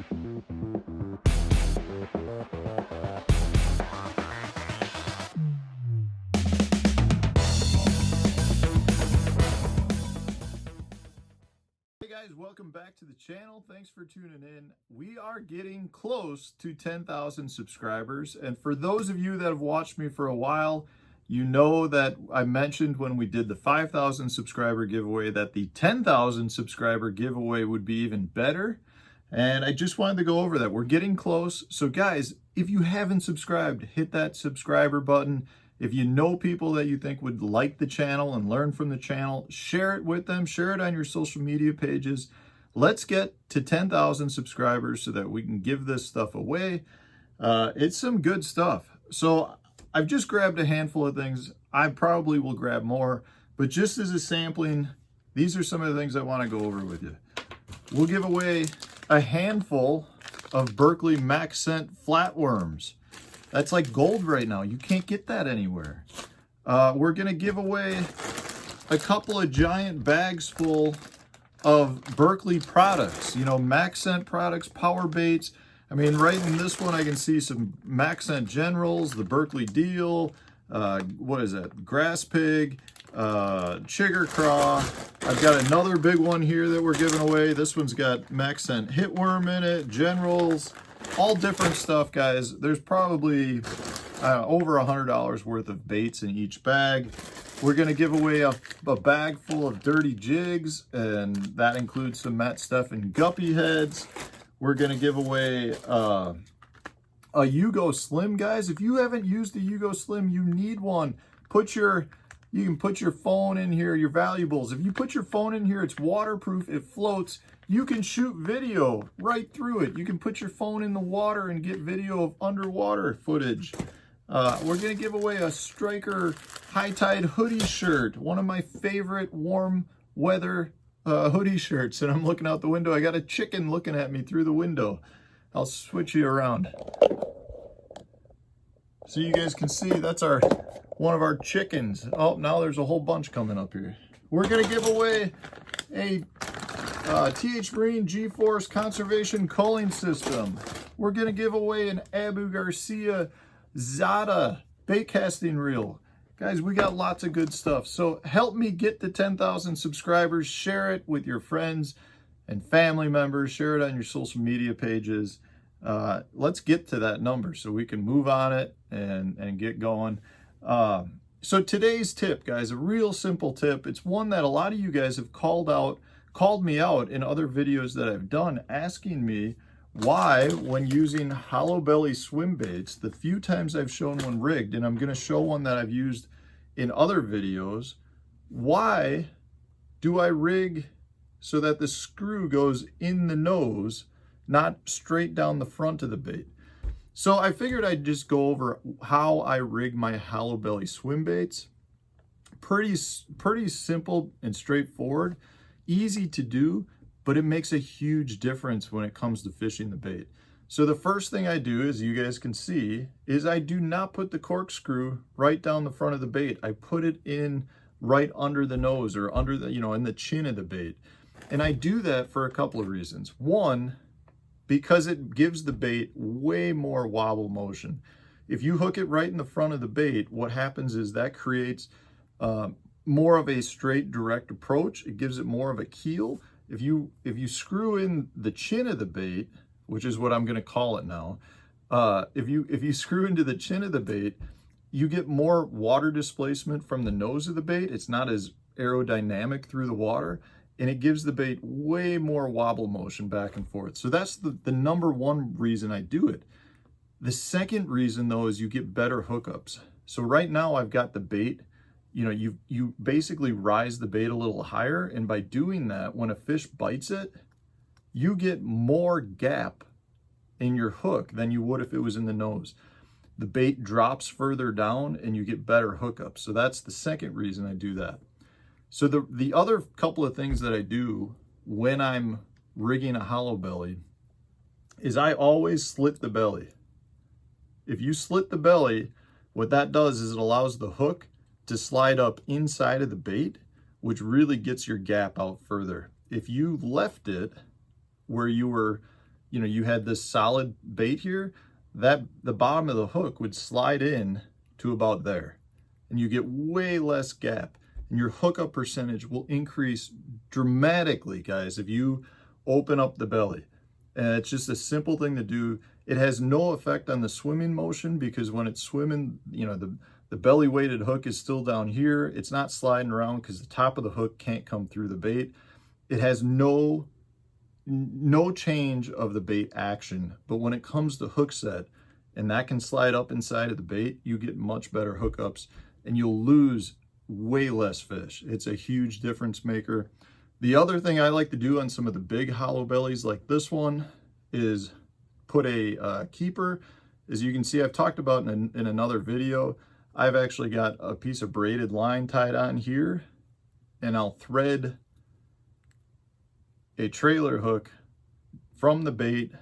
Guys, welcome back to the channel. Thanks for tuning in. We are getting close to 10,000 subscribers, and for those of you that have watched me for a while, you know that I mentioned when we did the 5,000 subscriber giveaway that the 10,000 subscriber giveaway would be even better, and I just wanted to go over that. We're getting close. So guys, if you haven't subscribed, hit that subscriber button. If you know people that you think would like the channel and learn from the channel, share it with them, share it on your social media pages. Let's get to 10,000 subscribers so that we can give this stuff away. It's some good stuff. So I've just grabbed a handful of things. I probably will grab more, but just as a sampling, these are some of the things I want to go over with you. We'll give away a handful of Berkley Max Scent flatworms. That's like gold right now. You can't get that anywhere. We're gonna give away a couple of giant bags full of Berkley products. You know, Max Scent products, power baits. I mean, right in this one, I can see some Max Scent Generals, the Berkley Deal, what is that? Grass Pig, Chigger Craw. I've got another big one here that we're giving away. This one's got Max Scent Hitworm in it, Generals. All different stuff, guys. There's probably over $100 worth of baits in each bag. We're going to give away a bag full of dirty jigs, and that includes some Matt Steffen guppy heads. We're going to give away a Yugo Slim, guys. If you haven't used the Yugo Slim, you need one. You can put your phone in here, your valuables. If you put your phone in here, it's waterproof, it floats. You can shoot video right through it. You can put your phone in the water and get video of underwater footage. We're gonna give away a Striker High Tide hoodie shirt, one of my favorite warm weather hoodie shirts. And I'm looking out the window. I got a chicken looking at me through the window. I'll switch you around so you guys can see. That's one of our chickens. Oh, now there's a whole bunch coming up here. We're gonna give away a TH Marine G-Force Conservation Culling System. We're gonna give away an Abu Garcia Zada bait casting reel. Guys, we got lots of good stuff. So help me get to 10,000 subscribers. Share it with your friends and family members. Share it on your social media pages. Let's get to that number so we can move on it and get going. So today's tip, guys, a real simple tip. It's one that a lot of you guys have called me out in other videos that I've done, asking me why, when using hollow belly swim baits, the few times I've shown one rigged, and I'm going to show one that I've used in other videos, why do I rig so that the screw goes in the nose, not straight down the front of the bait? So I figured I'd just go over how I rig my hollow belly swim baits. Pretty simple and straightforward, easy to do, but it makes a huge difference when it comes to fishing the bait. So the first thing I do, as you guys can see, is I do not put the corkscrew right down the front of the bait. I put it in right under the nose, or under the, in the chin of the bait. And I do that for a couple of reasons. One, because it gives the bait way more wobble motion. If you hook it right in the front of the bait, what happens is that creates more of a straight, direct approach. It gives it more of a keel. If you screw in the chin of the bait, which is what I'm going to call it now, if you screw into the chin of the bait, you get more water displacement from the nose of the bait. It's not as aerodynamic through the water, and it gives the bait way more wobble motion back and forth. So that's the number one reason I do it. The second reason, though, is you get better hookups. So right now I've got the bait, you basically rise the bait a little higher, and by doing that, when a fish bites it, you get more gap in your hook than you would if it was in the nose. The bait drops further down and you get better hookups. So that's the second reason I do that. So the other couple of things that I do when I'm rigging a hollow belly is I always slit the belly. If you slit the belly, what that does is it allows the hook to slide up inside of the bait, which really gets your gap out further. If you left it where you were you know, you had this solid bait here, that the bottom of the hook would slide in to about there, and you get way less gap, and your hookup percentage will increase dramatically, guys, if you open up the belly. And it's just a simple thing to do. It has no effect on the swimming motion, because when it's swimming, you know, the belly weighted hook is still down here. It's not sliding around because the top of the hook can't come through the bait. It has no change of the bait action. But when it comes to hook set, and that can slide up inside of the bait, you get much better hookups, and you'll lose way less fish. It's a huge difference maker. The other thing I like to do on some of the big hollow bellies like this one is put a keeper. As you can see, I've talked about in another video, I've actually got a piece of braided line tied on here, and I'll thread a trailer hook from the bait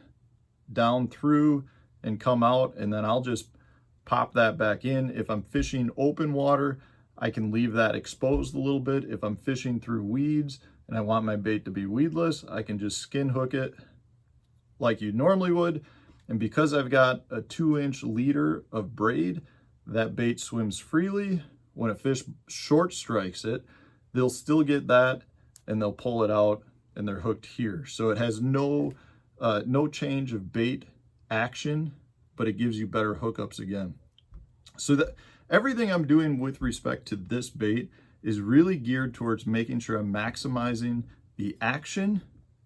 down through and come out, and then I'll just pop that back in. If I'm fishing open water, I can leave that exposed a little bit. If I'm fishing through weeds and I want my bait to be weedless, I can just skin hook it like you normally would. And because I've got a 2-inch leader of braid, that bait swims freely. When a fish short strikes it, they'll still get that, and they'll pull it out, and they're hooked here. So it has no change of bait action, but it gives you better hookups again. So that everything I'm doing with respect to this bait is really geared towards making sure I'm maximizing the action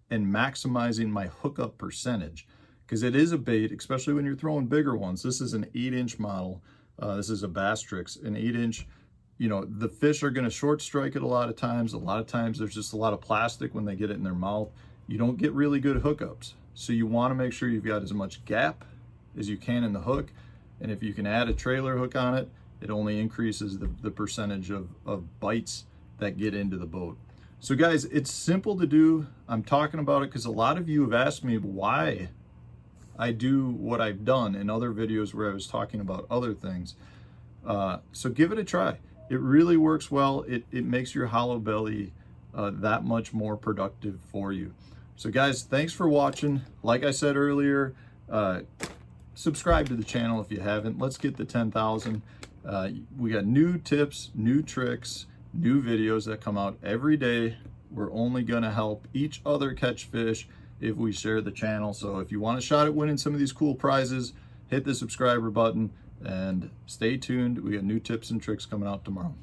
and maximizing my hookup percentage, because it is a bait, especially when you're throwing bigger ones. This is an 8-inch model. This is a Basstrix, an 8-inch. You know, the fish are going to short strike it a lot of times. A lot of times there's just a lot of plastic when they get it in their mouth. You don't get really good hookups. So you want to make sure you've got as much gap as you can in the hook. And if you can add a trailer hook on it, it only increases the percentage of bites that get into the boat. So guys, it's simple to do. I'm talking about it because a lot of you have asked me why I do what I've done in other videos where I was talking about other things. So give it a try. It really works well. It makes your hollow belly that much more productive for you. So guys, thanks for watching. Like I said earlier, subscribe to the channel if you haven't. Let's get to 10,000. We got new tips, new tricks, new videos that come out every day. We're only gonna help each other catch fish if we share the channel. So if you want a shot at winning some of these cool prizes, hit the subscriber button and stay tuned. We got new tips and tricks coming out tomorrow.